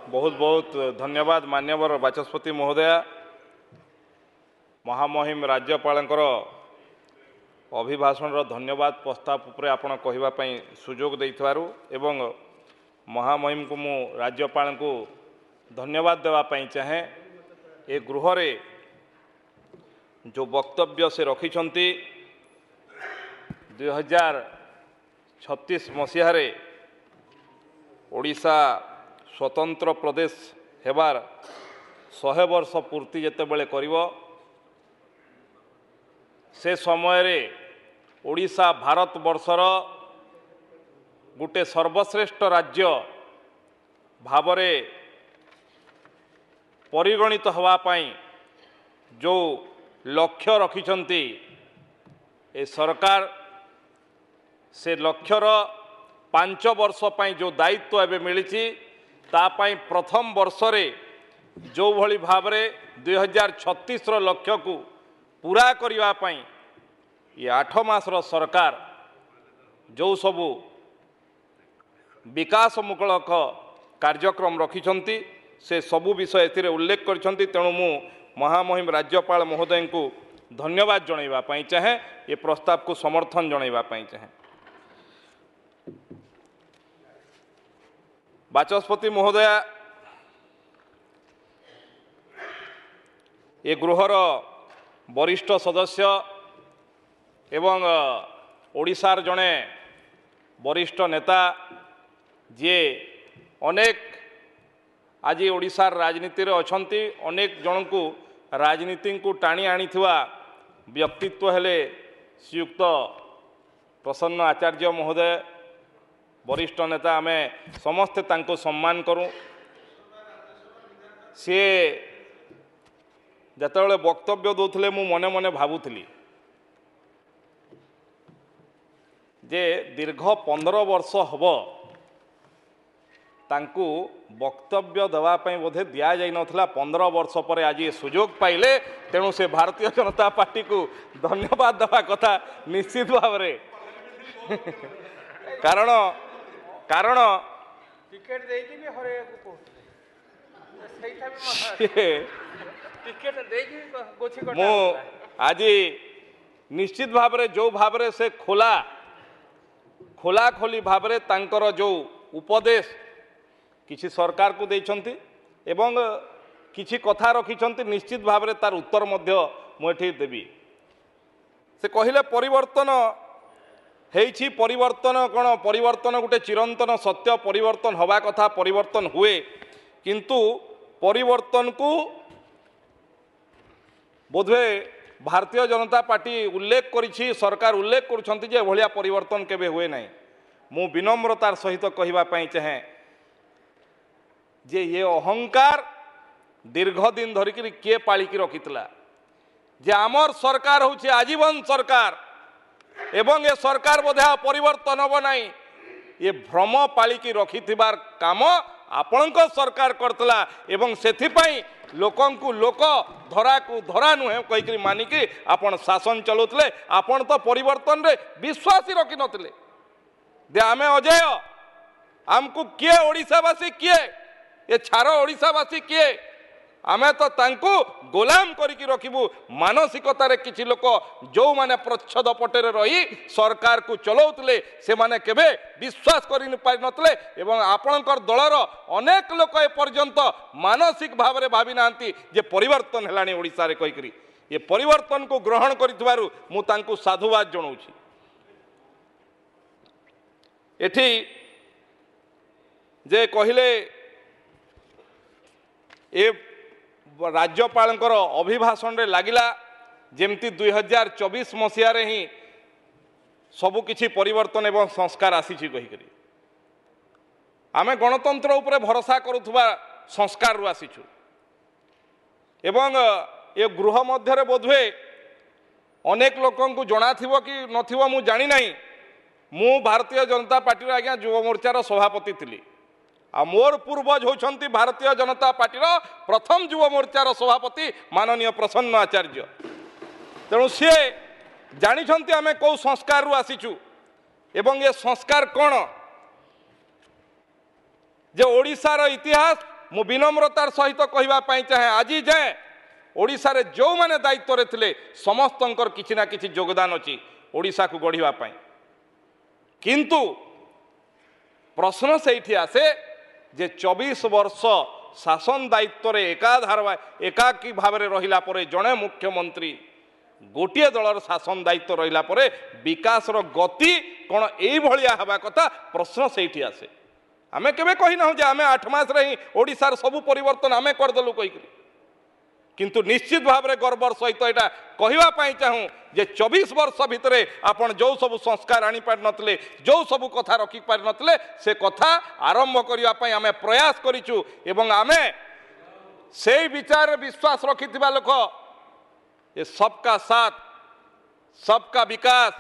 बहुत बहुत धन्यवाद मान्यवर बाचस्पति महोदया। महामहिम राज्यपाल अभिभाषण धन्यवाद प्रस्ताव पर आपण कहवाई सुजोग देइथारु एवं महामहिम को मु राज्यपाल को धन्यवाद देवाई चाहे। ए गृह रे जो वक्तव्य से रखिछंती 2036 मसीह ओडिशा स्वतंत्र प्रदेश हेबार 100 वर्ष पूर्ति जेतेबेले करिवो से समय रे ओडिशा भारत वर्षर गुटे सर्वश्रेष्ठ राज्य भावरे परिगणित हवा पाई जो लक्ष्य रखिछंती ए सरकार से लक्ष्यर 5 वर्ष पाई जो दायित्व एवं मिली तापाई प्रथम वर्ष रे जो भली भावरे 2036 लक्ष्य को पूरा करिवा पाई ये 8 मासर सरकार जो सबू विकासमूलक कार्यक्रम रखिछंती से सबू विषय एथिरे उल्लेख करछंती। तेणु मु महामहिम राज्यपाल महोदय को धन्यवाद जणाइबा पाई चाहे, ये प्रस्ताव को समर्थन जणाइबा पाई चाहे। बाचस्पति महोदया, ये गृहर वरिष्ठ सदस्य एवं ओडिशार जड़े वरिष्ठ नेता जे अनेक आज ओडिशार राजनीति रे अछंती, अनेक जन को राजनीति को टाणी आनी व्यक्तित्व हेले श्रीयुक्त प्रसन्न आचार्य महोदय, वरिष्ठ नेता। आमे समस्ते तांको सम्मान करूँ। सी जतबेले वक्तव्य दौले मु मने मने भावुली जे दीर्घ 15 वर्ष हब तांको वक्तव्य देवाई बोधे दि जाई नथिला। 15 वर्ष पर आज ये सुजोग पाइले, तेणु से भारतीय जनता पार्टी को धन्यवाद देवा कथा निश्चित भाव में। कारण कारण टिकेट देकी भी हरे को टिकेट देकी गोछि कोटा मो आज निश्चित भाव में जो भाव में से खोला खोली भाव में तांकर जो उपदेश किसी सरकार को देइछंती एवं किसी कथा रखिछंती, निश्चित भाव में तार उत्तर मध्य मुझे देवी। से कहले परिवर्तन हेछि, परिवर्तन कौन परिवर्तन गोटे चिरंतन सत्य, परिवर्तन हवा कथा परिवर्तन हुए, किंतु परिवर्तन को बोधे भारतीय जनता पार्टी उल्लेख करिछि, सरकार उल्लेख करुछंती जे भलिया परिवर्तन केबे हुए नहीं। मु विनम्रतार सहित कहवा पाई चाहे जे ये अहंकार दीर्घ दिन धरिक किए पालिकी रखितला जे आमर सरकार होछि आजीवन सरकार एवं ये सरकार बोधे परिवर्तन हम ना, ये भ्रम पालिकी रखिथिबार काम आपणक सरकार करतला एवं सेथिपाई लोकंकु लोक धरा को धरा नुहे कहीकि मानिकी आपण शासन चलुतले। आपण तो परिवर्तन रे विश्वास ही रखि नथिले दे आमे अजय आमको किए ओडिशावासी किए ये छार ओडिशावासी किए आमे तो तांकु गोलाम करिकी रखिबु। मानसिकतार किछि लोक जो माने प्रच्छद पटेरे रही सरकार को चलाउतले से माने केबे विश्वास करि पारि नतले एवं आपणकर दलर अनेक लोक ए पर्यंत मानसिक भाव में भावी नांती जे परिवर्तन हेलानी ओडिसा रे कहिकरी। ये परिवर्तन को ग्रहण करितबारु मु तांकु साधुवाद जणाउछि। एठी जे कहिले ए राज्यपाल अभिभाषण रे लागिला जेमती 2024 मसीह रे ही सबुकिछि परिवर्तन एवं संस्कार आसीछि कहिकरी। आमे गणतंत्र उपरे भरोसा करुथुबा संस्कार रु आसीछु एवं ये गृह मध्य रे बोधवे अनेक लोकंकु जणा थिबो कि नथिबो मु जानि नाही। मु भारतीय जनता पार्टी रे आज्ञा युवा मोर्चार सभापति थिली आ मोर पूर्वज होछंती भारतीय जनता पार्टी प्रथम युवा मोर्चार सभापति माननीय प्रसन्न आचार्य। तेणु सी जानी आमे कौ संस्कार रु आसीचु एवं ये संस्कार कौन जे ओडिशार इतिहास मु विनम्रतार सहित कहवाई चाहे आज जाए ओडिशार जो माने दायित्व रे थिले समस्तंकर किछि ना किछि योगदान अछि ओडिशा को गढ़िबा पई किंतु प्रश्न सेठी आसे जे 24 वर्ष शासन दायित्व रे एकाकी भाव में रहिला परे जड़े मुख्यमंत्री गोटे दलर शासन दायित्व रहिला परे विकास रो गति कौन एई भलिया हवा कथा प्रश्न सेठी आसे आमे केबे कहि ना जे आमे 8 मास रे ही ओडिसार सब परिवर्तन आमे कर दलु कहि किंतु निश्चित भाव में गर्वर सहित यहाँ कहवाई चाहूँ जे 24 वर्ष भितर आपण जो सब संस्कार आनी पार नथिले जो सब कथा रखी पार नथिले से कथा आरंभ करने आम प्रयास करिचु एवं आमे से विचार विश्वास रखिथिबा लोक ये सबका साथ सबका विकास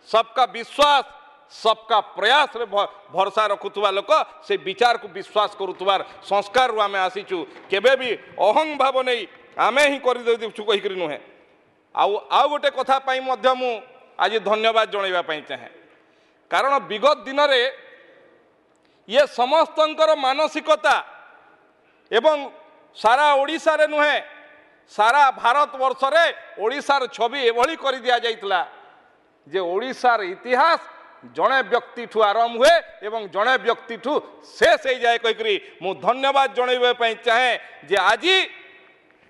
सबका विश्वास सबका प्रयास रे भरोसा रखुवा लोक से विचार को विश्वास करुवार संस्कार आम आसीचु केबे भी अहं भाव नहीं आमे ही कर कहीकि नुहे आउ गोटे कथा पाई मध्य मु आज धन्यवाद जनइबा पई चाहे कारण विगत दिन रे ये समस्तंकर मानसिकता एवं सारा ओडिशा रे नुहे सारा भारत वर्ष रे ओडिशार छवि एभली कर दिया जाइतला जे ओडिशार इतिहास जड़े व्यक्ति ठू आरंभ हुए एवं जड़े व्यक्ति ठू शेष हो जाए कहीकि मु धन्यवाद जनइबा चाहे जे आज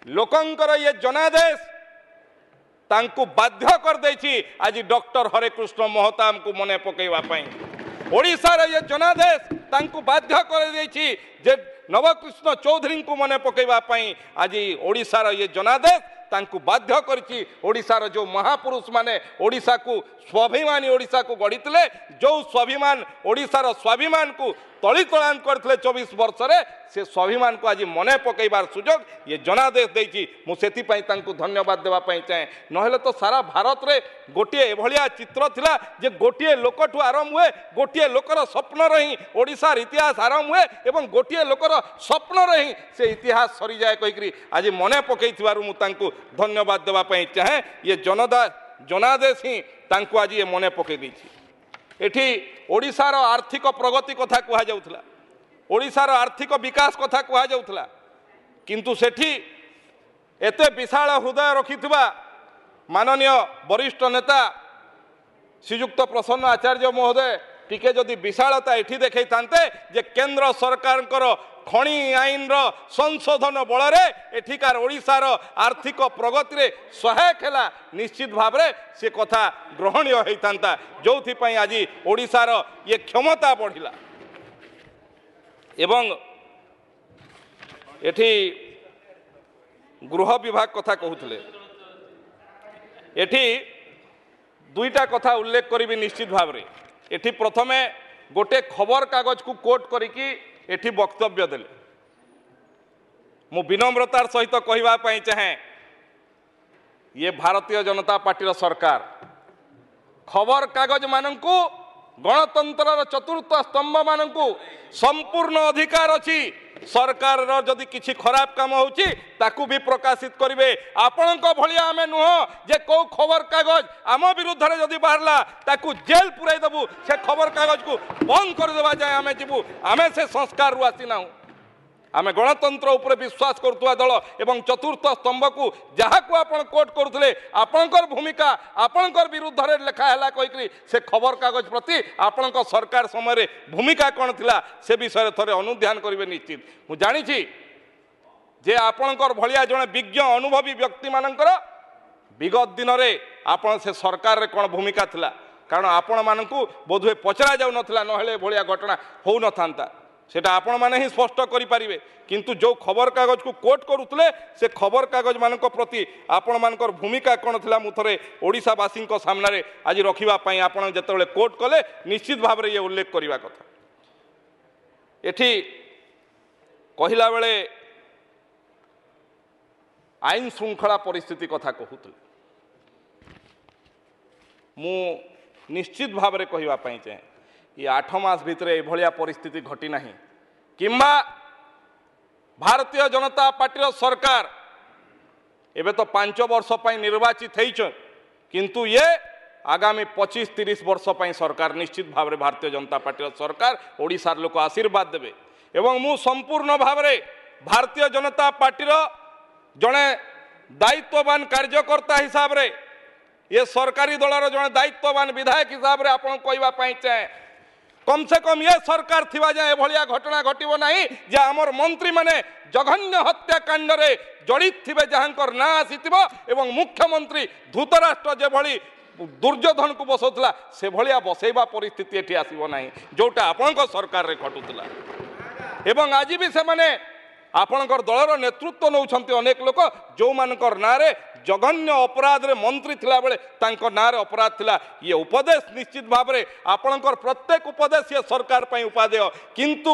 लोकंकर ये जनादेश तांकु बाध्य कर देछि आज डॉक्टर हरेकृष्ण महताब को मने पकेवाई ओडिशार ये जनादेश तांकु बाध्य कर देछि जे नवकृष्ण चौधरी को मने पकेवाई आज ओडिशार ये जनादेश तांकु बाध्य करछि ओडिशार जो महापुरुष माने ओडिशा को स्वाभिमानी ओडिशा को गढ़ी जो स्वाभिमान ओडिशार स्वाभिमान को तली तलान करथिले 24 वर्ष रे से स्वाभिमान को आज मने पकेबार सुजोग ये जनादेश देछि मु सेति पई तांकु धन्यवाद देवा पई चाहे नहले तो सारा भारत रे गोटिए एभलिया चित्र थिला जे गोटिए लोकठू आरंभ हुए गोटिए लोकर स्वप्न रही ओडिशार इतिहास आरंभ हुए एवं गोटिए लोकर स्वप्न रही से इतिहास सरी जाए कहीकि आज मने पकेइथिबारु मु तांकु धन्यवाद देवा पई चाहे ये जनादेश ही तांकु आज ये मने पके दैछि एठी ओडिशार आर्थिक प्रगति कथा कहा जाउथला ओडिशार आर्थिक विकास कथा कहा जाउथला किंतु सेठी एते विशाल हृदय रखिथिबा माननीय वरिष्ठ नेता श्रीयुक्त प्रसन्न आचार्य महोदय टिके जदि विशालता एठी देखै थांते जे केंद्र सरकार खणी आईन संशोधन बल एठिकार ओडिशार आर्थिक प्रगति रे सहायक है निश्चित भाव में से कथा ग्रहणीय होता जो आज ओडिशार ये क्षमता बढ़िला एवं एठी गृह विभाग कथा कहते एठी दुईटा कथा उल्लेख करी निश्चित भाव में एठी प्रथमे गोटे खबर कागज को कोट करिकी एठी वक्तव्य देले मु विनम्रतार सहित कहवाई चाहे ये भारतीय जनता पार्टी सरकार खबर कागज मानू गणतंत्र चतुर्थ स्तंभ मानू संपूर्ण अधिकार अच्छी सरकार जदि किसी खराब काम होची ताकू भी प्रकाशित करेंगे आपण भलिया आमे नुह जे कौ खबर कागज आम विरुद्ध रे जदि बाहरला ताकू जेल पुराई देबू से खबर कागज को बंद कर देवा जाए आमे जीवू आमे से संस्कार रु आसी ना आमे गणतंत्र उपर विश्वास करुवा दल एवं चतुर्थ स्तंभ को जहाँ को आपण कोट करुले आपणकर भूमिका आपणकर विरुद्ध रे लेखा है कहीकि से खबर कागज प्रति आपण सरकार समय भूमिका कौन थिला से विषय थे अनुध्यान करेंगे निश्चित मु जानी जे आपणकर भलिया जड़े विज्ञ अनुभवी व्यक्ति मानकर विगत दिन में आपण से सरकार रे कौन भूमिका थिला कारण आपण मानकू बोधुए पचरा जाऊ नथिला नहले भलिया घटना हो न थांता सेटा आपण माने ही स्पष्ट करि परिबे किंतु जो खबर कागज को कोट करुतले से खबर कागज मानक प्रति आपण मानकर भूमिका कोन थिला मु थरे ओडिशावासी सामने आज रखिबा पई आपण जेतेबेले कोट कले निश्चित भाव में ये उल्लेख करने कथा एठी कहिला बेले आईन श्रृंखला परिस्थिति कथा कहूतले मु निश्चित भाव में कहवाई चाहे ये 8 मास भितर एभलिया परिस्थिति घटी नहीं किंबा भारतीय जनता पार्टी सरकार एबे तो 5 वर्ष पर निर्वाचित किंतु ये आगामी 25-30 वर्ष पर सरकार निश्चित भाव में भारतीय जनता पार्टी सरकार ओडिशार लोक आशीर्वाद देवे एवं मु संपूर्ण भाव में भारतीय जनता पार्टी जड़े दायित्ववान कार्यकर्ता हिसाब रे ये सरकारी दलर जड़े दायित्ववान विधायक हिसाब से आपन कहवाई चाहे कम से कम ये सरकार थिबा जाए एभलिया घटना घटिबो नहीं जे आमर मंत्री माने जघन्य हत्याकांड रे जड़ित थिबे जहांकर ना आसीथिबो एवं मुख्यमंत्री धूतराष्ट्र जे भली दुर्योधन को बसौला से भलिया बसैबा परिस्थिति एठी आसीबो नहीं जोटा आपनक सरकार रे घटुतला एवं आज भी से माने आपणकर दलर नेतृत्व नौछंती अनेक लोक जो मानकर नारे जघन्य अपराध रे मंत्री थिला बेले तांको नारे अपराध थिला ये उपदेश निश्चित भाव में आपणकर प्रत्येक उपदेश ये सरकार पई उपादेय किंतु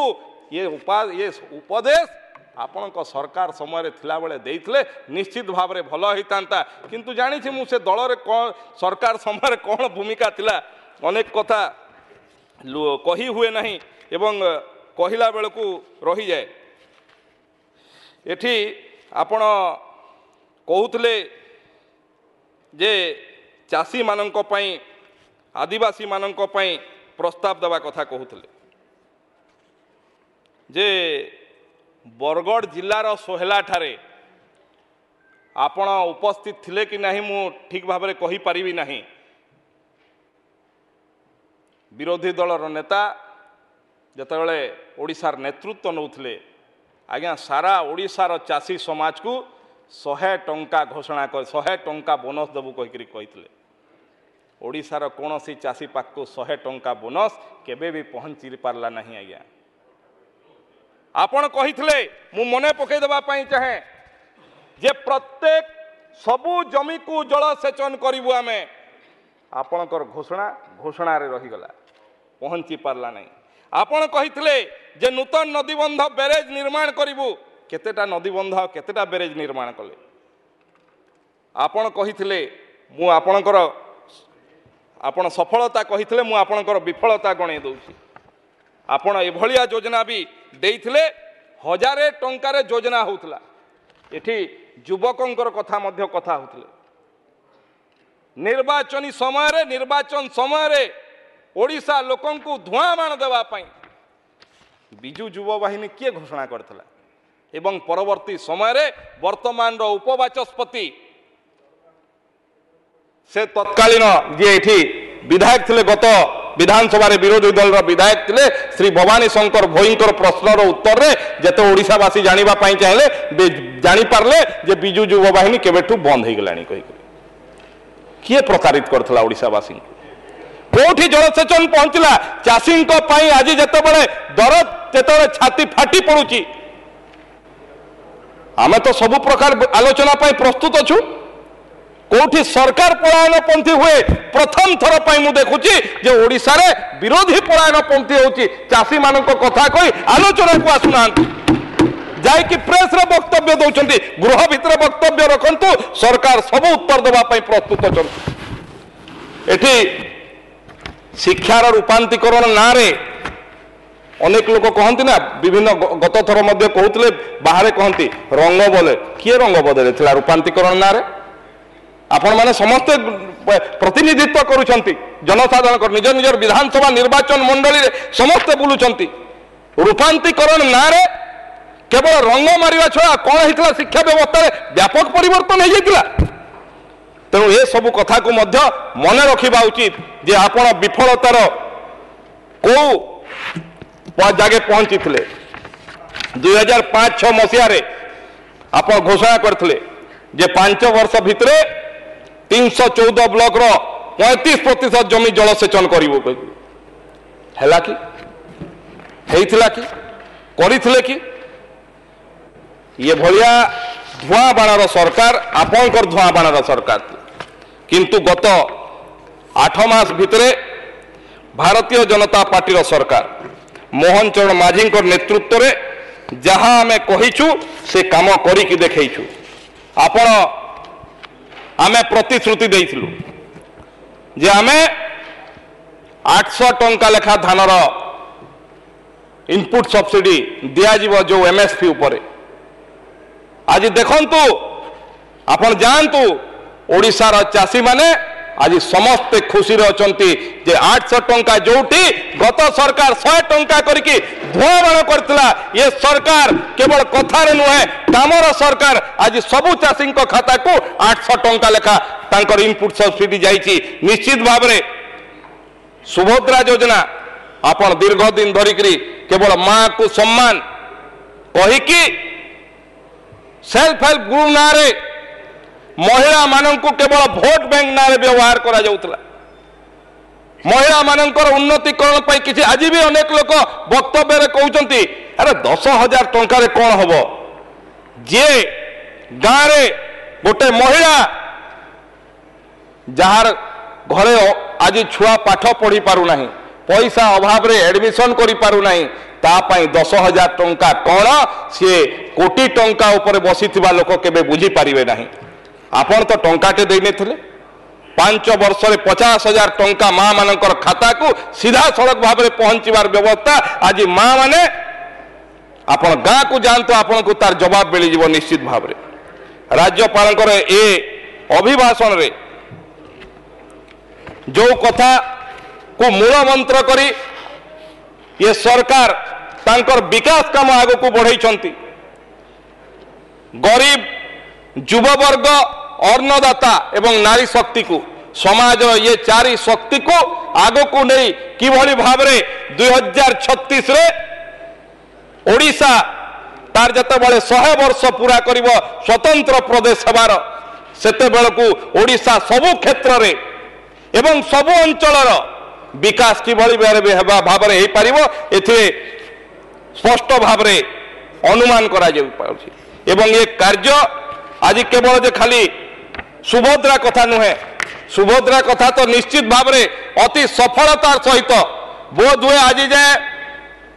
ये उपदेश आपणक सरकार समय थिला बेले देइथिले निश्चित भाव में भल होइतांता किंतु जानी छी मु से दल रे कोन सरकार समय कोन भूमिका थिला अनेक कथा कही हुए नहीं एवं कहिला बेलकू रही जाए एठी आपण कहूले जे चाषी मानक पई आदिवासी मानक पई प्रस्ताव देवा कथा कहूले जे बरगढ़ जिलार सोहेला ठारे आपण उपस्थित थिले कि नहीं मु ठीक भाव में कहि परिबी नहीं विरोधी दलर नेता जेतेबेले ओडिशार नेतृत्व नौथिले आज्ञा सारा ओडिशार चाषी समाज को 100 टंका घोषणा कर 100 टंका बोनस देबू कही ओडिशार कौन सी चाषी पाख को 100 टंका बोनस केबे भी पहुंची पारला नहीं आज्ञा आपण कही मु मने पकई देबा पई चाहे जे प्रत्येक सबु जमी को जलसेचन करिवु आमे आपणकर घोषणा रे रही गला पहुंची पारला नहीं आपण कही जे नूतन नदीबंध बैरेज निर्माण करिवु केतेटा नदीबंध केतेटा बैरेज निर्माण कले आपण कही मु आपणकर आपण सफलता कही मु आपणकर विफलता गणे दउछि आपण एभलिया योजना भी देइथिले 1000 टंकार योजना होउतला एठी युवकंकर कथा मध्य कथा होउतले निर्वाचन समय रे ओडिशा लोकन को धुआं बाण देवा पाई बिजु युव बाहिनी किए घोषणा करथिला एवं परवर्ती समय रे वर्तमान रो उपवाचस्पति से तत्कालीन जे एठी विधायक थिले गत विधानसभा रे विरोधी दल रो विधायक थिले श्री भवानी शंकर भोईंकर प्रश्न रो उत्तर रे जेते ओडिशावासी जानिबा पाई चाहले जानि पारले जे बिजु युव बाहिनी केबेठू बंद हे गलानी कहि किए प्रतारित करथिला ओडिशावासी कोठी जलसेचन पहुंचला चाषी आज जितेबाला दरद जिते छाती फाटी पड़ुची आम तो सबु प्रकार आलोचना प्रस्तुत अच्छु कोठी सरकार पलायनपंथी हुए प्रथम थर पर मुझे देखुची जे ओडिशा रे विरोधी पलायनपंथी होची चाषी मान कथा कही आलोचना को आसुना जाकि प्रेस रे वक्तव्य दौरान गृह भितर वक्तव्य रखंतु सरकार सब उत्तर देवाई प्रस्तुत अच्छा शिक्षार रूपांतरीकरण ना रे अनेक लोक कहती ना विभिन्न गत थर कहते बाहर कहती रंग बोले किए रंग बदले थिला रूपांतरीकरण ना रे आपण माने समस्त प्रतिनिधित्व करुछंती जनसाधारण निज निजर विधानसभा निर्वाचन मंडली रे समस्त बुलुछंती रूपांतरीकरण ना रे केवल रंग मारिवा छड़ा कौन होता शिक्षा व्यवस्था रे व्यापक परिवर्तन हो जाता तेणु ये सबू कथा को मध्य मन रखा उचित जे आपण विफलतार को जगह पहुंची थे 2005-6 मसीह आप घोषणा करते जे 5 वर्ष भितर 314 ब्लॉक रो 35% जमी जलसेचन करिवो हैला कि हेइथिला कि करिथिले कि ये भलिया धुआं बाणार सरकार आपणकर धुआं बाणार सरकार किंतु गत 8 मास भितरे भारतीय जनता पार्टी सरकार मोहन चरण माझी नेतृत्व रे जहाँ आम कहीचु से काम करिकी देखैछु आपण आमे प्रतिश्रुति देइथिलु जे आमे 800 टंका लेखा धानर इनपुट सब्सिडी दिया जीव जो एमएसपी उपरे आज देखंतु आपण जानतु ओडिशार चाषी माने आज समस्ते खुशी अछंती जे 800 टंका जोटी गत सरकार 100 टंका करके धुआं बाण करथिला ये सरकार केवल कथार नुहे कामर सरकार आज सबु चाषी खाता को 800 टंका लेखा तांकर इनपुट सब्सिडी जाइए। निश्चित भाव में सुभद्रा योजना आपण दीर्घ दिन धरिक केवल माँ को सम्मान कहीकि सेल्फ हेल्प ग्रुप ना रे महिला मानंकु केवल भोट बैंक ना रे व्यवहार करा जाउतला। महिला मानंकर उन्नतिकरण पाई किछि आज भी अनेक लोक वक्तव्य कहउचंती अरे 10,000 टंका रे कोन हबो। जे गाँ रे गोटे महिला जार घरे आज छुआ पाठ पढ़ी पारु नाही पैसा अभाव रे एडमिशन करि पारु नाही तापाई 10,000 टंका कौन सी कोटी टंका ऊपर बसीथिबा लोक केबे बुझी पारिबे नाही। आपण तो टंकाटे देने थिले 5 वर्ष रे 50,000 टंका माँ मानकर खाता को सीधा सड़क भाव में पहुंचवार व्यवस्था आज माँ माने आपण गाँ को जानते आपण को तार जवाब मिल जीव निश्चित भाव में। राज्यपाल ए अभिभाषण रे जो कथा को मूल मंत्र करी ये सरकार तांकर विकास काम आग को बढ़ाई गरीब युववर्ग अन्नदाता एवं नारी शक्ति को समाज ये चारि शक्ति को आग को नहीं किभली भाव में 2036 रे ओडिशा तार जते बळे 100 वर्ष पूरा करिवो स्वतंत्र प्रदेश हबार सेते बेलकू ओडिशा सबु क्षेत्र रे एवं सबु अंचलर विकास किभली भाव में हो पारिबो एथिरे स्पष्ट भाव में अनुमान करा जाय पाउछि। एवं ये कार्य आज केवल जे खाली सुभद्रा कथा नुहे सुभद्रा कथा तो निश्चित भाव में अति सफलतार सहित बोध हुए आज जाए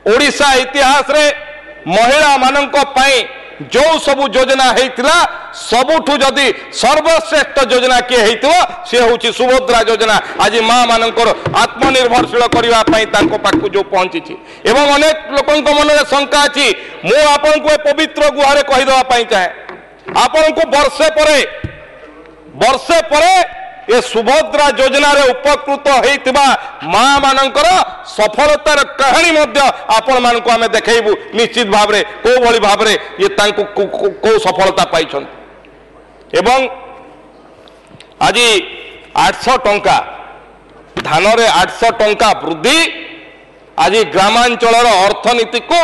ओडिशा इतिहास रे महिला मानक पाई जो सबु योजना हेतिला सबुठु जदि सर्वश्रेष्ठ योजना किए हेतिबो से होछि सुभद्रा योजना। आज माँ मानकर आत्मनिर्भरशील करबा पई तांको पाखु जो पहुंची एवं अनेक लोकंक मन में शंका अछि मु आपन को पवित्र गुहारे कहि देबा पई चाहे आपन को वर्षे परे ये सुभद्रा योजना रे उपकृत होइतिबा माँ मानकर सफलतार कहानी मध्य आपण मानक आमे देखैबु निश्चित भाव में को भली भाव में ये तांको को सफलता पाइछन। एवं आज 800 टंका धान रे 800 टंका वृद्धि आज ग्रामांचल अर्थनीति को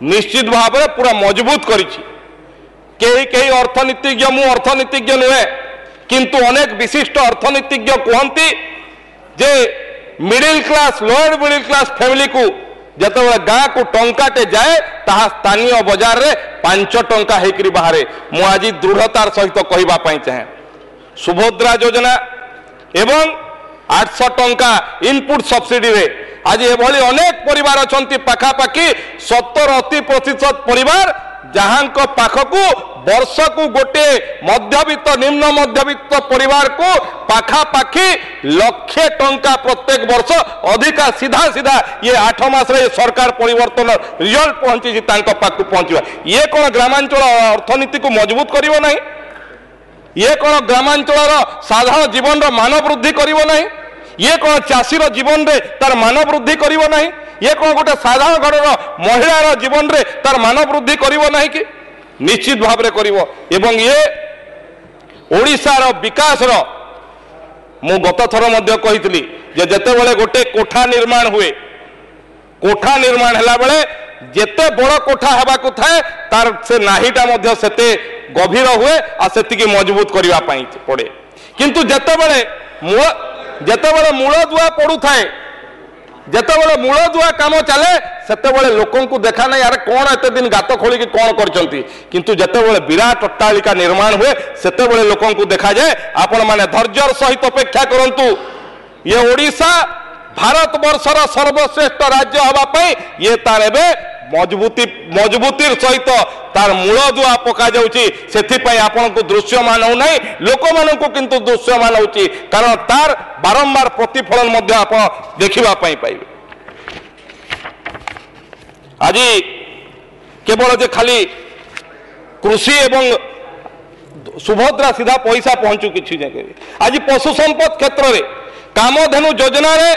निश्चित भाव में पूरा मजबूत करिछि। कई अर्थनीतिज्ञ मु अर्थनीतिज्ञ नुहे किंतु अनेक विशिष्ट अर्थनीतिज्ञ कहती जे middle class lower middle class family को जिते गाँ को टंकाटे जाए ताहा स्थानीय बजार रे 5 टंका हेकरी बाहर मु आज दृढ़तार सहित कहवाई चाहे सुभद्रा योजना एवं 800 टंका इनपुट सब्सिडी रे आज एभली अनेक परिवार अछंती पाखापाखि 70-80% परिवार जहां पाखकू वर्ष को गोटे मध्यवित्त निम्न मध्यवित्त परिवार को पाखापाखि 1,00,000 टंका प्रत्येक वर्ष अधिका सीधा सीधा ये 8 मास रे सरकार परिवर्तन रिजल्ट पहुंची पाखु पहुंचवा ये कौन ग्रामांचल अर्थनीति को मजबूत करिवो नहीं ये कौन ग्रामांचल साधारण जीवन मान वृद्धि करिवो नहीं ये कौन चाषीर जीवन रे तार मान वृद्धि करिवो नहीं ये कौन गोटे साधारण घर महिलार जीवन रे तार मान वृद्धि करिवो नहीं कि निश्चित भाव में करिवो। एवं ये ओडिशार विकास मु गत थर मध्य कहितली जे जते बेले गोटे कोठा निर्माण हुए कोठा निर्माण हला बेले जेते बड़ कोठा हेबा को थाए तार से नाहीटा मध्य सेते गभीर हुए आ सेतिकी मजबूत करिवा पई पड़े किंतु जेते बेले मूल दुआ पड़ू थाए जेतेबेले मूल दुआ काम चले सेतेबेले लोकों को देखा नहीं यार कौन एते दिन गात खोलिक कौन करचंती किंतु जेतेबेले विराट अट्टालिका निर्माण हुए सेतेबेले लोकों को देखा जाए आपण माने धैर्यर सहित अपेक्षा करंतु ये ओडिशा भारत वर्षर सर्वश्रेष्ठ राज्य हवा पाई ये तार एबे मजबूतीर सहित तार मूल दुआ पका जाउची सेथिपाई आपण को दृश्यमान हो नहीं लोक माननको किंतु दृश्यमान होची कारण तार बारंबार प्रतिफलन मध्य आपण देखिबा पाई पाइबे। आज केवल जे खाली कृषि एवं सुभद्रा सीधा पैसा पहुंचू किछि जगह आज पशु संपद क्षेत्र रे कामधेनु योजना रे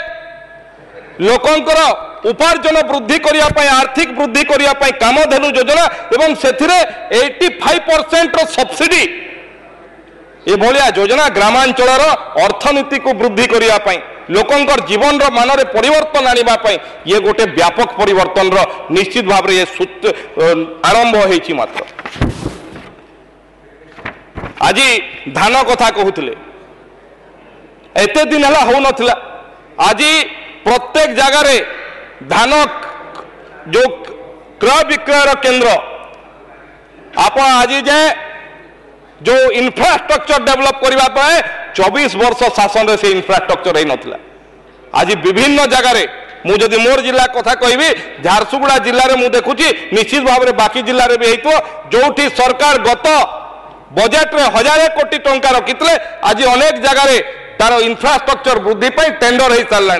लोकंकर उपार्जन वृद्धि करिया पई आर्थिक वृद्धि करिया पई कामधेनु योजना एवं सेथिरे 85% सब्सिडी एभलिया योजना ग्रामांचल अर्थनीति को वृद्धि करिया पई लोकंकर जीवन रो मान रे परिवर्तन आनिबा पई ये गोटे व्यापक परिवर्तन रो निश्चित भाव रे ये आरंभ होईची मात्र आज धान कथा कहूले एते दिन हला हो नथिला आज प्रत्येक जगार धान जो क्रय विक्रय केंद्र आप आज जाए जो इंफ्रास्ट्रक्चर डेवलप करने 24 वर्ष शासन से इंफ्रास्ट्रक्चर ही नथिला आज विभिन्न जगार मुझे मोर जिला कथा कहबी झारसुगुड़ा जिले में मुझे देखुची निश्चित भाव में बाकी जिले में भी होइतो जोठी सरकार गत बजेट में 1000 कोटी टंका रखिते आज अनेक जगार तार इंफ्रास्ट्रक्चर वृद्धि टेंडर हो सारा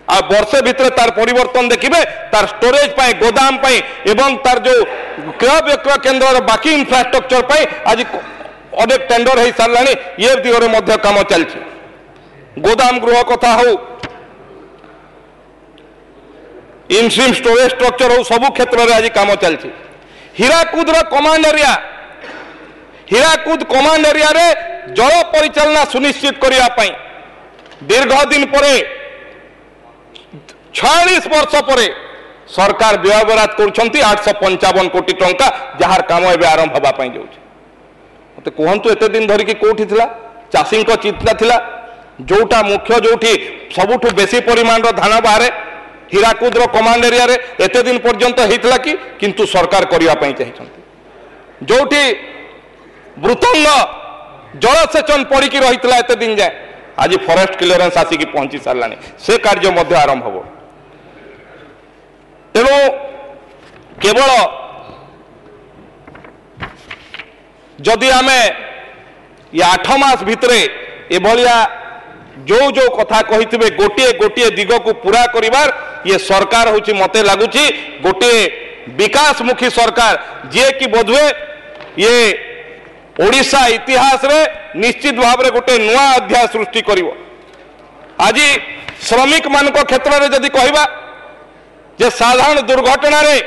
आ वर्षे भितर तार परिवर्तन देखिए तार स्टोरेज पाए गोदाम पाए एवं तार जो क्रय विक्रय केंद्र बाकी इंफ्रास्ट्रक्चर पाए आज अनेक टेंडर हो सारा ये दिगरे मध्य काम चलछि गोदाम गृह कथा हो इनस्ट्रीम स्टोरेज स्ट्रक्चर हो सबु क्षेत्र में आज काम चलछि Hirakud command area Hirakud command area रे जल परिचालना सुनिश्चित करने दीर्घ दिन पर 46 वर्ष पर सरकार व्यय बराद कर 855 कोटी टंका जार काम एवं आरंभ होगापी जाऊँ मत कहतु एत दिन धरिकी कौटी चाषी चिंता थिला जोटा मुख्य जोठी सबुठ बेसी परिमाण धान बाहर हीराकुद कमांड एरिया रे एते दिन पर्यंत होता कि किंतु सरकार करने चाहिए जोठी मृतंग जलसेचन पड़ी रही एत दिन जाए आज फॉरेस्ट क्लियरेंस आसिक पहुंची सारा से कार्य मध्य आरंभ हो तेणु केवल जदि आम ये 8 मास भितर एभलिया जो जो कथा कही गोटे गोटे दिग को पूरा करिवार ये सरकार होची मते लगुची गोटे विकासमुखी सरकार जे कि बोधवे ये ओडिशा इतिहास रे निश्चित भाव में गोटे नुआ अध्याय सृष्टि करिवो आज श्रमिक मान क्षेत्र में जदि कहबा जे साधारण दुर्घटना रे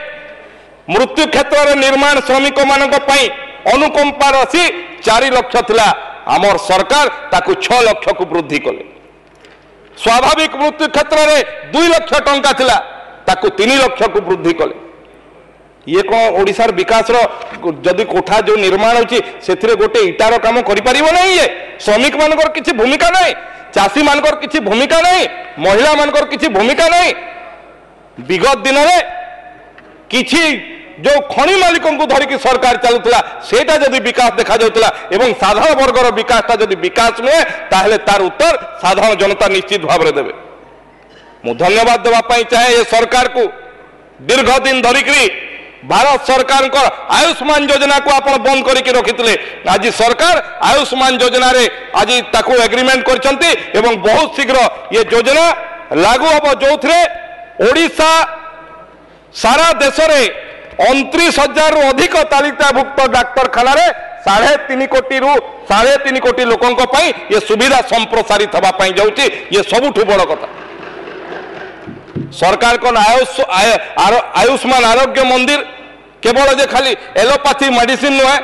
मृत्यु क्षेत्र में निर्माण श्रमिक मान अनुकंपा राशि 4 लाख थिला आमर सरकार ताकू 6 लाख को वृद्धि कले स्वाभाविक मृत्यु क्षेत्र में 2 लाख टंका थिला ताकू 3 लाख को वृद्धि कले ये कौन ओडिशार विकास जदि कोठा जो निर्माण होची सेथिरे गोटे इटार काम करि परिबो नहीं ये श्रमिक मानकर किछि भूमिका नहीं चाषी मानकर किछि भूमिका नहीं महिला मानकर किछि भूमिका नहीं विगत दिन में किछि जो खनि मालिक को धरिकी सरकार चलुला सेटा जदि विकास देखा जाउतला एवं साधारण वर्गर विकासटा जदि विकास नुहे ताहले तार उत्तर साधारण जनता निश्चित भाव में देवे मु धन्यवाद देवा पई चाहे ये सरकार को दीर्घ दिन धरिकी भारत सरकार को आयुष्मान योजना को आप बंद करके रखिते आज सरकार आयुष्मान योजना रे आज ताकू एग्रीमेंट करछंती एवं बहुत शीघ्र ये योजना लागू हम जो ओडिशा सारा देश में 29,000 रु अधिक तालिकाभुक्त डाक्तरखाना 3.5 कोटी रु 3.5 कोटी लोकों ये सुविधा संप्रसारित होगा जाऊँगी ये सबुठ बड़ कथा सरकार को आयुष्मान आरोग्य मंदिर केवल जे खाली एलोपैथी मेडिसिन नुहे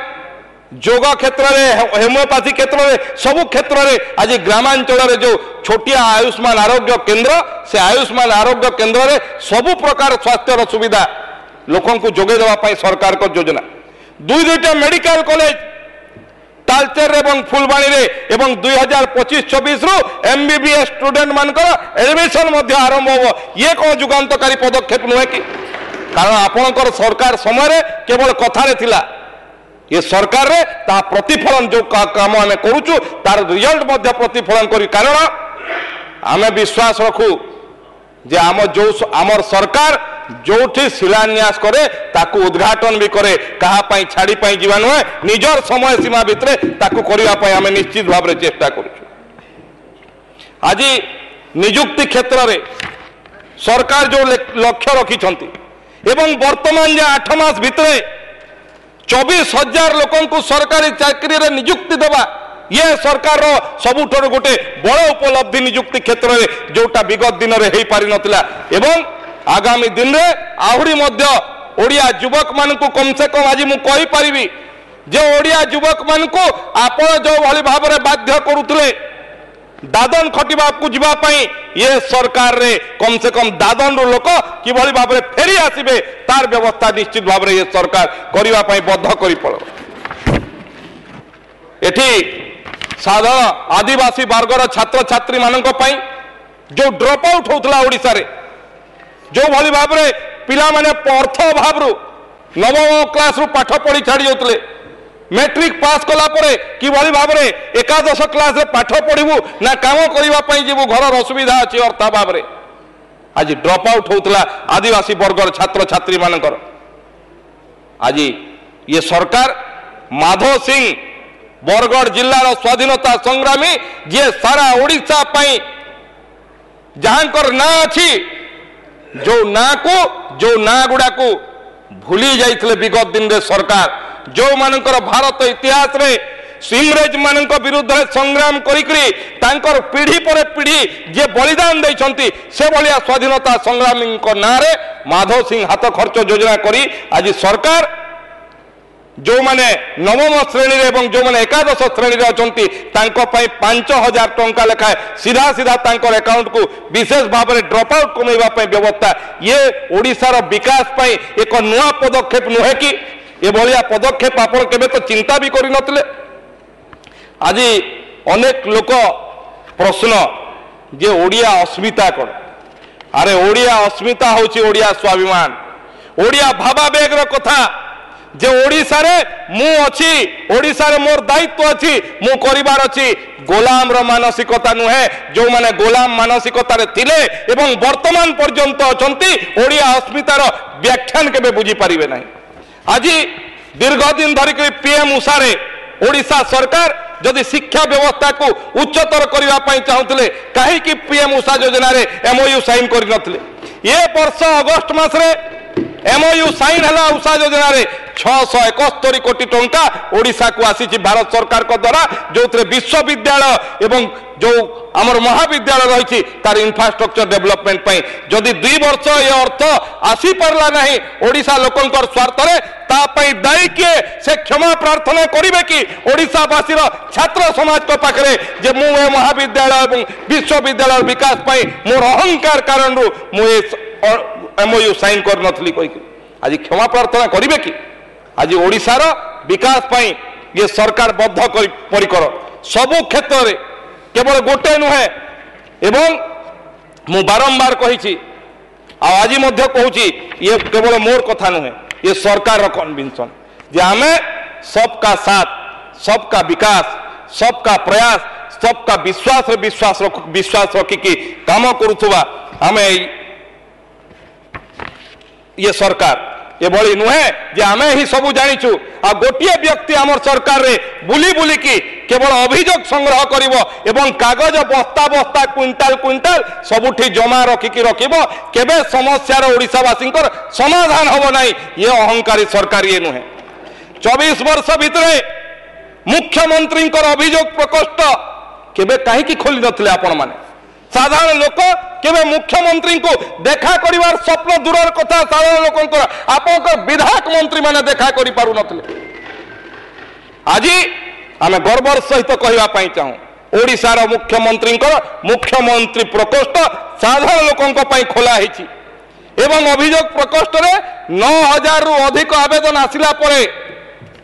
जोग क्षेत्र में होमियोपैथी क्षेत्र में सबु क्षेत्र में आज ग्रामांचल में जो छोटिया आयुष्मान आरोग्य केंद्र से आयुष्मान आरोग्य केंद्र में सबु प्रकार स्वास्थ्य सुविधा लोकों को जोगे देवाई सरकार को योजना 2-2टा मेडिकल कॉलेज तालचेर एवं फुलबाणी रे एवं 2025-26 रु एमबीबीएस स्टूडेंट मानकर एडमिशन आरंभ हो ये कौन जुगांतकारी पदक्षेप नुहे कि कारण आपणकर सरकार समय केवल कथारे थिला ये सरकार रे ता प्रतिफलन जो काम आम करूचु तार रिजल्ट मध्य प्रतिफलन करी कारण आम विश्वास रखू जे आमर सरकार जोठी शिलान्यास करे ताकू उद्घाटन भी करे कहा छाड़ी जीवा नुहे निजर समय सीमा भितर ताकू करने आम निश्चित भाव में चेष्टा करूँ आज निजुक्ति क्षेत्र में सरकार जो लक्ष्य रखिंट एवं वर्तमान जे 8 मास भितर 24,000 लोकों को सरकारी चाकरी रे नियुक्ति देवा ये सरकार सबुठ गोटे बड़ उपलब्धि नियुक्ति क्षेत्र में जोटा विगत दिन में हो पारि नथिला एवं आगामी दिन रे आहुरी मध्य ओडिया युवक मानकु कम से कम आज मु कहि परिबी जे ओडिया युवक मानकु आपण जो भली भाव रे बाध्य करूतले दादन खटिबा को जीवा पई ये सरकार रे कम से कम दादन रो लोक कि भली भाव रे फेरी आसीबे तार व्यवस्था निश्चित भाव रे ये सरकार करिवा पई बद्ध करि पड़ो। एठी साधारण आदिवासी वर्गर छात्र छात्री मानक पई जो ड्रॉप आउट होतला ओडिसा रे जो भली भाव रे पिला माने अर्थ अभाव रु नवम क्लास रु पाठ पढ़ी छाड़ी जाउतले मैट्रिक पास कला परे कि भली भाव रे एकादश क्लास रे पाठ पढ़िबू ना काम करिवा पई जीवु घर असुविधा अछि अर्थ अभाव रे आज ड्रॉप आउट होतला आदिवासी वर्गर छात्र छात्री मानकर। आज ये सरकार माधव सिंह बरगढ़ जिल्लार स्वाधीनता संग्रामी जे सारा ओडिशा पई जहांकर ना अछि जो ना गुड़ा को भूली जाइथिले विगत दिन रे सरकार जो मानकर भारत इतिहास रे इंग्रेज मानक विरुद्ध संग्राम करिकरी तांकर पीढ़ी पर पीढ़ी जे बलिदान दैछंती से भलिया स्वाधीनता संग्रामी को ना रे माधव सिंह हाथ खर्च योजना करी आज सरकार जो माने नवम श्रेणी रे एवं जो माने एकादश श्रेणी रे अछंती तांको पई 5000 टंका लेखा सीधा सीधा तांकर अकाउंट को विशेष भाव में ड्रॉप आउट कमेवा पई व्यवस्था ये ओडिसा रो विकास पई एक नया पदक्षेप नुहे कि ए भलिया पदक्षेप आपण केबे तो चिंता भी करि नथिले। आज अनेक लोक प्रश्न जे ओडिया अस्मिता कोन अरे ओडिया अस्मिता होची ओडिया स्वाभिमान ओडिया भावावेग रो कथा जे ओडिसा रे मु अछि ओडिसा रे मोर दायित्व अछि मु करिवार अछि गोलाम रो मानसिकता नुहे जो माने गोलाम मानसिकता रे थिले एवं वर्तमान पर्यंत अछंती ओडिया अस्मिता रो व्याख्यान केबे बुझी परिबे नाही। आज दीर्घ दिन धरिक पीएम उषा रे ओडिशा सरकार जदि शिक्षा व्यवस्था को उच्चतर करबा पई चाहुतले काहे कि पीएम उषा योजना रे एमओयू साइन करि नथिले ये वर्ष अगस्त मास रे एमओयू साइन हला उषा योजना रे 671 कोटी टंका ओडिशा को आसी भारत सरकार को द्वारा जो विश्वविद्यालय एवं जो आमर महाविद्यालय रही तार इंफ्रास्ट्रक्चर डेवलपमेंट पई जदि 2 वर्ष ये अर्थ आसी परला नहीं ओडिशा लोकंकर स्वार्थ रे ता पई दायी के से क्षमा प्रार्थना करिवे कि ओडिशावासी रो छात्र समाज को पाखरे जे मु ए महाविद्यालय एवं विश्वविद्यालय विकास पई मोर अहंकार कारण रु मु एमओयू साइन कर नथली कहि आज क्षमा प्रार्थना करिवे कि आज ओडिशार विकास पई ये सरकार बद्ध परिकर सबु क्षेत्र रे केवल गोटे नुहे एवं मु बारंबार कही आज मध्य कहूची ये केवल मोर कथा नुहे ये सरकार कन्विंसन जे आमे सबका साथ सबका विकास सबका प्रयास सबका विश्वास रखिकी काम करुवा आमे ये सरकार ये भली नुहे जे आमे ही सबू जानिछु आ गोटिए व्यक्ति आमर सरकार रे बुली बुली की केवल अभियोग संग्रह करिवो एवं कागज बस्ता बस्ता क्विंटाल क्विंटाल सबुठी जमा रखिकी रखिबो केबे समस्यार ओडिशावासींकर समाधान होबो नाही ये अहंकारी सरकार ये नुहे 24 वर्ष भितरे मुख्यमंत्रींकर अभियोग प्रकोष्ठ केबे काहे की खोली नथिले आपण माने साधारण लोक केबे मुख्यमंत्री को देखा करिवार स्वप्न दूरर कथा साधारण लोकंकर आपनकर विधायक मंत्री माने देखा करि पारु नथिले आज आमे गर्वर सहित कहवा पई चाहू ओडिशार मुख्यमंत्री प्रकोष्ठ साधारण लोकंक पई खोला हिची एवं अभियोग प्रकोष्ठ रे 9000 रु अधिक आवेदन आसिला परे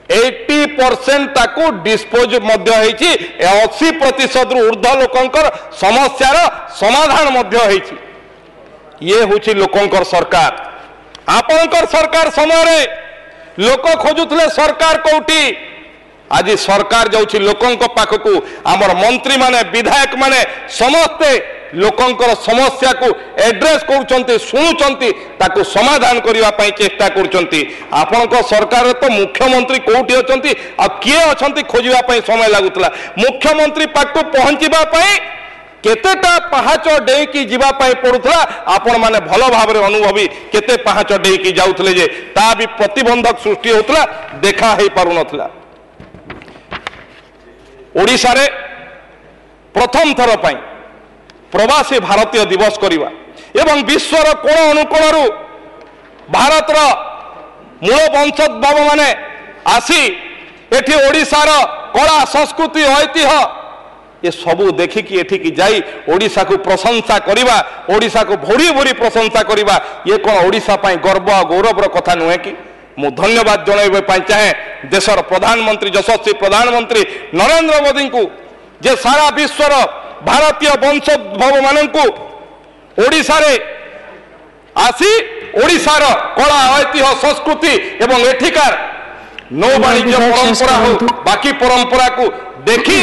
80% ताकू डिस्पोज मध्य हेची 80% रु ऊर्ध्व लोकंकर समस्यार समाधान मध्य हेची ये होची लोकंकर सरकार आपनकर सरकार समय लोक खोजुतले सरकार कोठी आज सरकार जाउची लोकंक पाखकू आमर मंत्री माने विधायक माने समस्ते लोकंकर समस्या को एड्रेस करूचंती सुनुचंती ताकू समाधान करिवा पई चेष्टा करूचंती आपनक सरकार तो मुख्यमंत्री कोठी अछंती आ किए अछंती खोजिवा पई समय लागुतला मुख्यमंत्री पाखकू पहुंचीबा पई केतेटा पहाच डेई की जीवा पई पडुतला आपण माने भलो भाबरे अनुभवी केते पहाच डेई की जाउतले जे ता भी प्रतिबंधक सृष्टि होतला देखा हे पारु नथला ओडिशा रे प्रथम थर पई प्रवासी भारतीय दिवस करिवा एवं विश्वर कोण अनुकोणरू भारतर मूल वंशोद्भव माने आसी एठी ओडिशार कला संस्कृति ऐतिह्य ये सबू देखिकी एठिकी जाई ओडिशा को प्रशंसा करिबा ओडिशा को भोरी भोरी प्रशंसा करिबा ये कौन ओडिशा पाई गर्व गौरवर कथा नुहे कि मु धन्यवाद जणाइबा पाई चाहे देशर प्रधानमंत्री यशस्वी प्रधानमंत्री नरेंद्र मोदी को जे सारा विश्वर भारतीय वंशोद्भव मानू ओडिशा रे आसी ओडिशार कला ऐतिह्य संस्कृति एवं एठिकार नौ वाणिज्य परंपरा हो बाकी परंपरा को देखी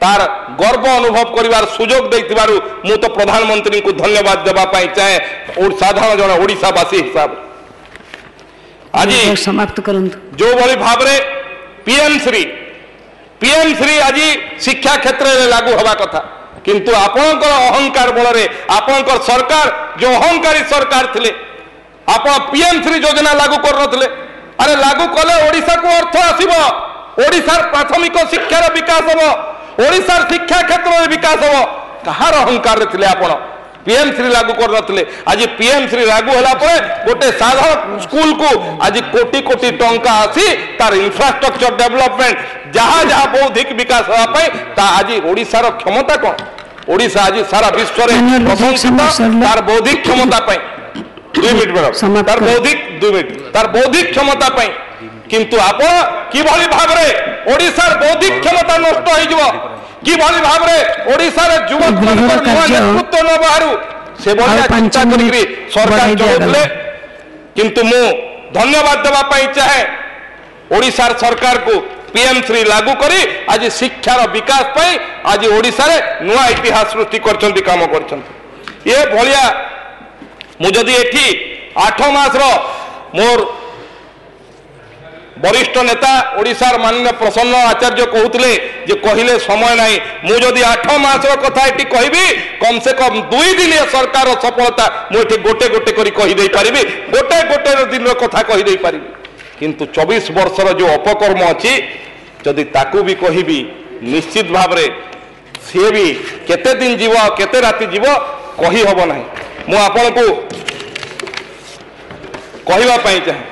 तार गर्व अनुभव करिवार सुजोग देइतिबारु मु तो प्रधानमंत्री को धन्यवाद देबा पाई चाहे और साधारण जन ओडिशावासी हिसाब आज समाप्त करंतु जो भली भाबरे पीएम श्री आज शिक्षा क्षेत्र में लागू हवा कथा किंतु आपणकर अहंकार बल रे आपणकर सरकार जो अहंकारी सरकार थिले आपण पीएम श्री योजना लागू कर नथिले अरे लागू कले ओडिशा को अर्थ आसीबो ओडिशार प्राथमिक शिक्षार विकास हबो ओडिशार शिक्षा क्षेत्र में विकास हम कहार अहंकार रे थिले आपण पीएम श्री लागू कर नथिले आज पीएम श्री लागू होला परे गोटे साधारण स्कूल को आज कोटी कोटी टंका आसी तार इंफ्रास्ट्रक्चर डेवलपमेंट जहाँ जहाँ बौद्धिक विकास होगा पाई ता आज ओडिशार क्षमता कौन ओडिशा आज सारा विश्व में प्रशंसित तार बौद्धिक क्षमता पाई 2 मिनट मैडम तार बौद्धिक क्षमता पाई किंतु आपण किभली भाबरे ओडिशार बौद्धिक क्षमता नष्ट हो जिवो किभली भाबरे ओडिशार युवक मानकर नेतृत्व न बाहरु से बढिया चिंता करी सरकार चलौले किंतु मु धन्यवाद देबा पाई चाहे ओडिशार सरकार को पीएम श्री लागू करी आज शिक्षार विकास पाई आज ओडिशा रे नुआ इतिहास सृष्टि करछंती काम करछंती ये भलिया मु जदी एठी 8 मास रो मोर वरिष्ठ नेता ओडिशार माननीय प्रसन्न आचार्य कहते जे कहले समय नहीं मुझे 8 मास कथा ये कहबी कम से कम 2 दिन सरकार सफलता मुझे गोटे गोटे करी कहीदे पारि गोटे गोटे दिन कथा कहीदे पारि किंतु 24 वर्षर जो अपकर्म अच्छी जदि ताकू भी कहबी निश्चित भाव सी भी केते दिन जीव केते राति जीव कही हब ना मु आपन को कहवा चाहे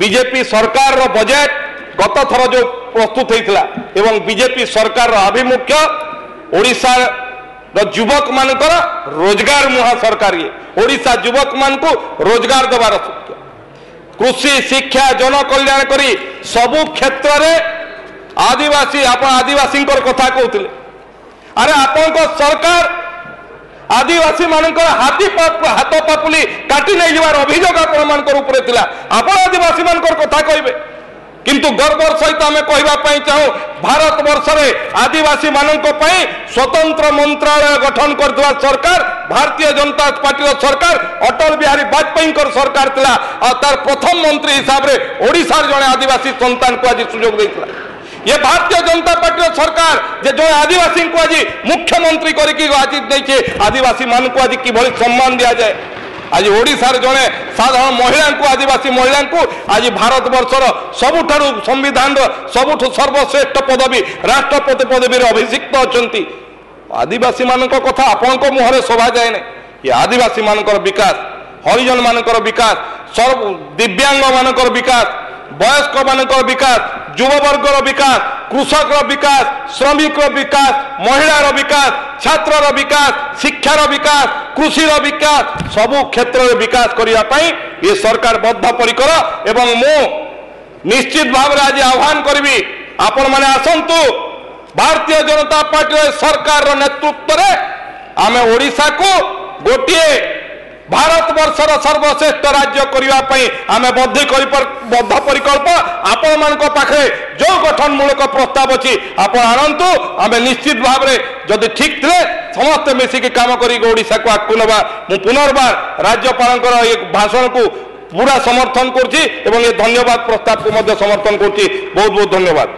बीजेपी सरकार रो बजेट गत थर जो प्रस्तुत होता एवं बीजेपी सरकार रो आभिमुख्य ओडिशा रो युवक मानकर रोजगार मुहा सरकार ये ओडिशा युवक मान को रोजगार देवार कृषि शिक्षा जन कल्याण करी सबु क्षेत्र रे आदिवासी आप आदिवासी कथा कहते अरे आपण सरकार आदिवासी मानकर हाथ पापुली काटी नहीं जबार अभियोग आपण आदिवासी मानकर कथा कहबे किंतु गर्वर सहित आम कहवाई चाहूँ भारत वर्ष में आदिवासी मानक स्वतंत्र मंत्रालय गठन कर सरकार भारतीय जनता पार्टी सरकार अटल बिहारी वाजपेयी सरकार थिला तार प्रथम मंत्री हिसाब से ओडिशा जड़े आदिवासी संतान को आज सुजोग देता ये भारतीय जनता पार्टी सरकार जे जो आदिवासी को आज मुख्यमंत्री करके आज नहीं आदिवासी मान को आज कि सम्मान दिया जाए आज ओडिशार जड़े साधारण महिला को आदिवासी महिला को आज भारत वर्षर सबुठारु संविधान सबुठ सर्वश्रेष्ठ पदवी राष्ट्रपति पदवी अभिषिक्त अच्छा आदिवासी मान कथा आपण मुहर शोभा जाए ना ये आदिवासी मान विकास हरिजन मान विकास सर्व दिव्यांग मान विकास वयस्क मान विकास युववर्गर विकास कृषक विकास श्रमिक विकास महिलार विकास छात्र विकास शिक्षार विकास कृषि विकास सबु क्षेत्र में विकास करने ये सरकार बद्धपरिकर एवं मु निश्चित भाव आज आह्वान करी आपण मैंने आसतु भारतीय जनता पार्टी सरकार नेतृत्व में आम ओडिशा को गोटे भारत वर्षर सर्वश्रेष्ठ राज्य करने आम बद्धपरिकल्प आपण मान पाखे जो गठनमूलक प्रस्ताव अच्छी आप आणतु आम निश्चित भाव में जदि ठीक थे समस्ते मिसिकी काम कर ओडिशा को आगू नवा मु पुनर्बार राज्यपाल ये भाषण को पूरा समर्थन करुँची एवं ये धन्यवाद प्रस्ताव को समर्थन करुँची बहुत बहुत धन्यवाद।